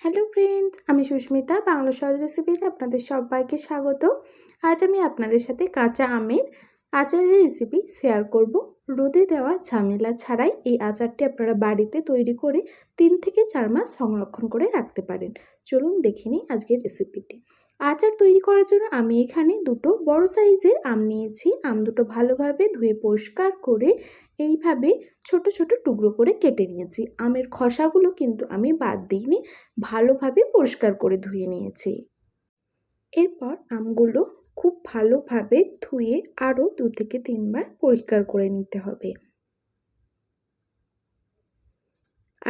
Hello friends, আমি সুস্মিতা বাংলা সহজ রেসিপিতে আপনাদের সবাইকে স্বাগত। আজ আমি আপনাদের সাথে কাঁচা আমের আচারের রেসিপি শেয়ার করব। রোদে দেওয়া ঝামেলা ছাড়াই এই আচারটি আপনারা বাড়িতে তৈরি করে 3 থেকে 4 মাস সংরক্ষণ করে রাখতে পারেন। চলুন দেখে নিই আজকের রেসিপিটি। আচার তৈরি করার জন্য আমি এখানে দুটো বড় সাইজের আম নিয়েছি। আম দুটো ভালোভাবে ধুয়ে পরিষ্কার করে এইভাবে ছোট ছোট টুকরো করে কেটে নিয়েছি। আমের খোসাগুলো কিন্তু আমি বাদ দিইনি, ভালোভাবে পরিষ্কার করে ধুয়ে নিয়েছি। এরপর আমগুলো খুব ভালোভাবে ধুয়ে আরও 2 থেকে 3 বার পরিষ্কার করে নিতে হবে।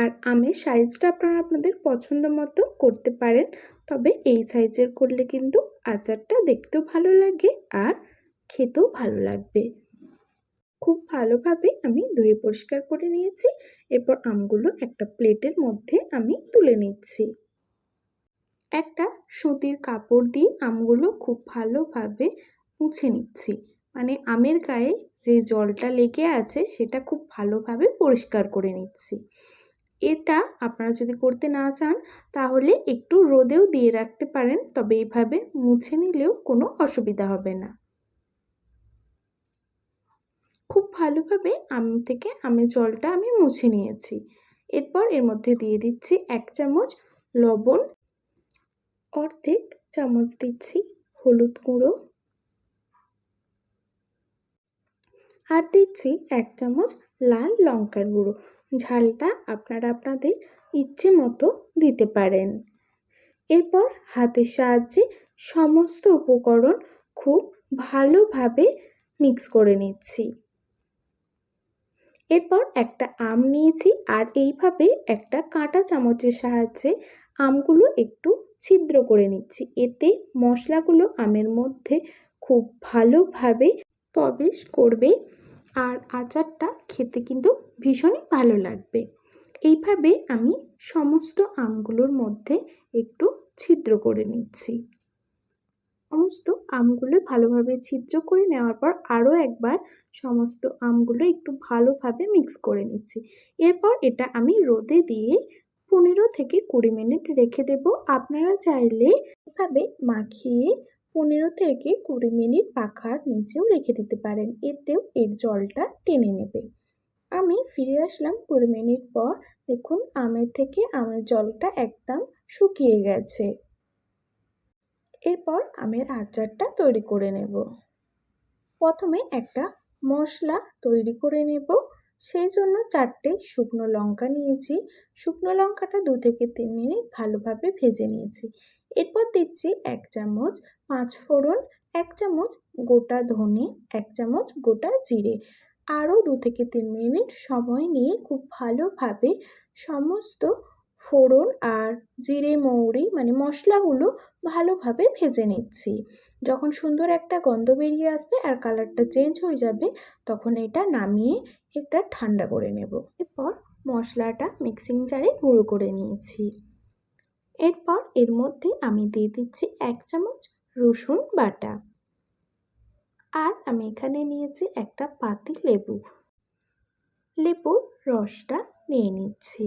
আর আমের সাইজটা আপনারা আপনাদের পছন্দ মতো করতে পারেন, তবে এই সাইজের করলে কিন্তু আচারটা দেখতেও ভালো লাগে আর খেতেও ভালো লাগবে। খুব ভালোভাবে আমি ধুয়ে পরিষ্কার করে নিয়েছি। এরপর আমগুলো একটা প্লেটের মধ্যে আমি তুলে নিচ্ছি। একটা সুতির কাপড় দিয়ে আমগুলো খুব ভালোভাবে মুছে নিচ্ছি, মানে আমের গায়ে যে জলটা লেগে আছে সেটা খুব ভালোভাবে পরিষ্কার করে নিচ্ছি। এটা আপনারা যদি করতে না চান তাহলে একটু রোদেও দিয়ে রাখতে পারেন, তবে এইভাবে মুছে নিলেও কোনো অসুবিধা হবে না। খুব ভালোভাবে আম থেকে আমের জলটা আমি মুছে নিয়েছি। এরপর এর মধ্যে দিয়ে দিচ্ছি 1 চামচ লবণ, অর্ধেক চামচ দিচ্ছি হলুদ গুঁড়ো, আর দিচ্ছি 1 চামচ লাল লঙ্কার গুঁড়ো। ঝালটা আপনারা আপনাদের ইচ্ছে মতো দিতে পারেন। এরপর হাতের সাহায্যে সমস্ত উপকরণ খুব ভালোভাবে মিক্স করে নিচ্ছি। এরপর একটা আম নিয়েছি আর এইভাবে একটা কাঁটা চামচের সাহায্যে আমগুলো একটু ছিদ্র করে নিচ্ছি। এতে মশলাগুলো আমের মধ্যে খুব ভালোভাবে প্রবেশ করবে আর আচারটা খেতে কিন্তু ভীষণই ভালো লাগবে। এইভাবে আমি সমস্ত আমগুলোর মধ্যে একটু ছিদ্র করে নিচ্ছি। সমস্ত আমগুলো ভালোভাবে ছিদ্র করে নেওয়ার পর আরও একবার সমস্ত আমগুলো একটু ভালোভাবে মিক্স করে নিচ্ছি। এরপর এটা আমি রোদে দিয়ে 15 থেকে 20 মিনিট রেখে দেব। আপনারা চাইলে এভাবে মাখিয়ে 15 থেকে 20 মিনিট পাখার নিচেও রেখে দিতে পারেন, এতেও এর জলটা টেনে নেবে। আমি ফিরে আসলাম 20 মিনিট পর। দেখুন আমের থেকে আমের জলটা একদম শুকিয়ে গেছে। এরপর আমের আচারটা তৈরি করে নেব। প্রথমে একটা মশলা তৈরি করে নেব। সেই জন্য 4টে শুকনো লঙ্কা নিয়েছি। শুকনো লঙ্কাটা 2 থেকে 3 মিনিট ভালোভাবে ভেজে নিয়েছি। এরপর দিচ্ছি 1 চামচ 5 ফোড়ন, 1 চামচ গোটা ধনে, 1 চামচ গোটা জিরে। আরও 2 থেকে 3 মিনিট সময় নিয়ে খুব ভালোভাবে সমস্ত ফোড়ন আর জিরে মৌরি মানে মশলাগুলো ভালোভাবে ভেজে নিচ্ছি। যখন সুন্দর একটা গন্ধ বেরিয়ে আসবে আর কালারটা চেঞ্জ হয়ে যাবে তখন এটা নামিয়ে একটা ঠান্ডা করে নেব। এরপর মশলাটা মিক্সিং জারে গুঁড়ো করে নিয়েছি। এরপর এর মধ্যে আমি দিয়ে দিচ্ছি 1 চামচ রসুন বাটা, আর আমি এখানে নিয়েছি একটা পাতি লেবু। লেবুর রসটা নিয়ে নিচ্ছি।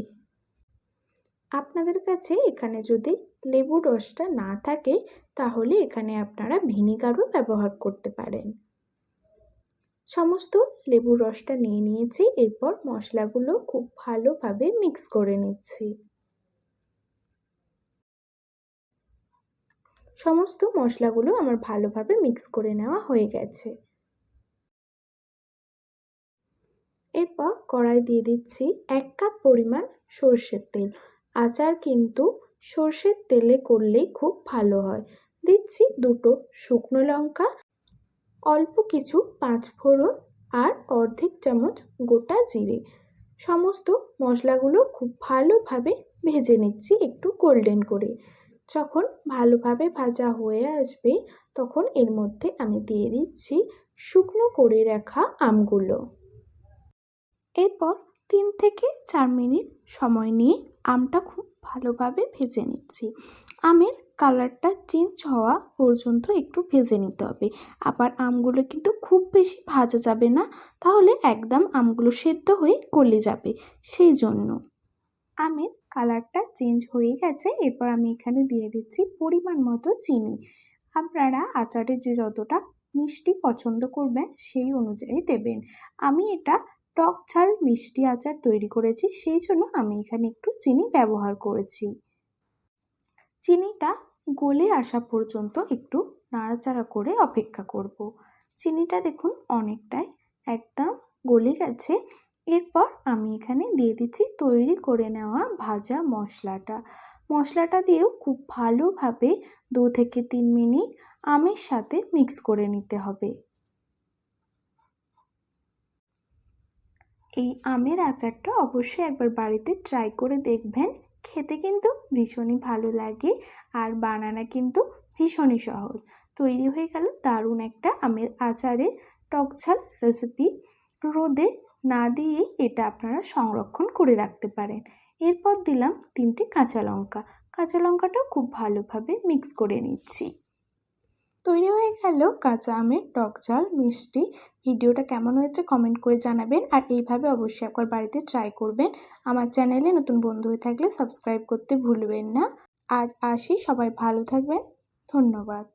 আপনাদের কাছে এখানে যদি লেবুর রসটা না থাকে তাহলে এখানে আপনারা ভিনিগারও ব্যবহার করতে পারেন। সমস্ত লেবুর রসটা নিয়ে নিয়েছি। এরপর মশলাগুলো খুব ভালোভাবে মিক্স করে নিচ্ছি। সমস্ত মশলাগুলো আমার ভালোভাবে মিক্স করে নেওয়া হয়ে গেছে। এরপর কড়াই দিয়ে দিচ্ছি 1 কাপ পরিমাণ সরষের তেল। আচার কিন্তু সরষের তেলে করলেই খুব ভালো হয়। দিচ্ছি 2টো শুকনো লঙ্কা, অল্প কিছু 5 ফোড়ন আর অর্ধেক চামচ গোটা জিরে। সমস্ত মশলাগুলো খুব ভালোভাবে ভেজে নিচ্ছি একটু গোল্ডেন করে। যখন ভালোভাবে ভাজা হয়ে আসবে তখন এর মধ্যে আমি দিয়ে দিচ্ছি শুকনো করে রাখা আমগুলো। এরপর 3 থেকে 4 মিনিট সময় নিয়ে আমটা খুব ভালোভাবে ভেজে নিচ্ছি। আমের কালারটা চেঞ্জ হওয়া পর্যন্ত একটু ভেজে নিতে হবে। আবার আমগুলো কিন্তু খুব বেশি ভাজা যাবে না, তাহলে একদম আমগুলো সেদ্ধ হয়ে গলে যাবে। সেই জন্য আমের কালারটা চেঞ্জ হয়ে গেছে। এরপর আমি এখানে দিয়ে দিচ্ছি পরিমাণ মতো চিনি। আপনারা আচারে যে যতটা মিষ্টি পছন্দ করবেন সেই অনুযায়ী দেবেন। আমি এটা টক ঝাল মিষ্টি আচার তৈরি করেছি, সেই জন্য আমি এখানে একটু চিনি ব্যবহার করেছি। চিনিটা গলে আসা পর্যন্ত একটু নাড়াচাড়া করে অপেক্ষা করব। চিনিটা দেখুন অনেকটাই একদম গলে গেছে। এরপর আমি এখানে দিয়ে দিচ্ছি তৈরি করে নেওয়া ভাজা মশলাটা। মশলাটা দিয়েও খুব ভালোভাবে 2 থেকে 3 মিনিট আমের সাথে মিক্স করে নিতে হবে। এই আমের আচারটা অবশ্যই একবার বাড়িতে ট্রাই করে দেখবেন। খেতে কিন্তু ভীষণই ভালো লাগে আর বানানো কিন্তু ভীষণই সহজ। তৈরি হয়ে গেল দারুণ একটা আমের আচারের টকঝাল রেসিপি। রোদে না দিয়েই এটা আপনারা সংরক্ষণ করে রাখতে পারেন। এরপর দিলাম 3টে কাঁচা লঙ্কা। কাঁচা লঙ্কাটাও খুব ভালোভাবে মিক্স করে নিচ্ছি। তৈরি হয়ে গেল কাঁচা আমের টকঝাল মিষ্টি। ভিডিওটা কেমন হয়েছে কমেন্ট করে জানাবেন আর এইভাবে অবশ্যই একবার বাড়িতে ট্রাই করবেন। আমার চ্যানেলে নতুন বন্ধু হয়ে থাকলে সাবস্ক্রাইব করতে ভুলবেন না। আজ আসি, সবাই ভালো থাকবেন। ধন্যবাদ।